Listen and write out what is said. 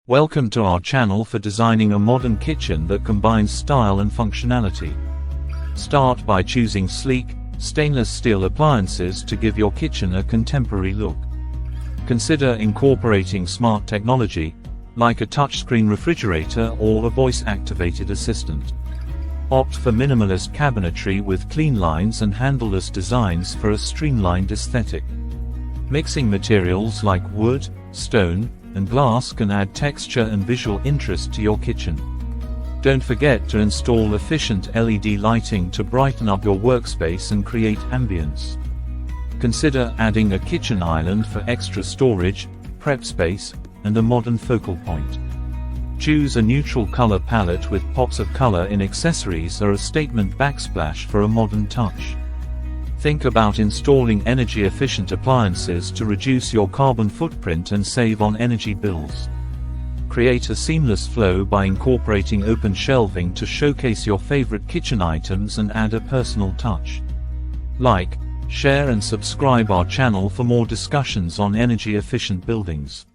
Welcome to our channel for designing a modern kitchen that combines style and functionality. Start by choosing sleek, stainless steel appliances to give your kitchen a contemporary look. Consider incorporating smart technology, like a touchscreen refrigerator or a voice-activated assistant. Opt for minimalist cabinetry with clean lines and handleless designs for a streamlined aesthetic. Mixing materials like wood, stone, and glass can add texture and visual interest to your kitchen. Don't forget to install efficient LED lighting to brighten up your workspace and create ambience. Consider adding a kitchen island for extra storage, prep space, and a modern focal point. Choose a neutral color palette with pops of color in accessories or a statement backsplash for a modern touch. Think about installing energy-efficient appliances to reduce your carbon footprint and save on energy bills. Create a seamless flow by incorporating open shelving to showcase your favorite kitchen items and add a personal touch. Like, share and subscribe our channel for more discussions on energy-efficient buildings.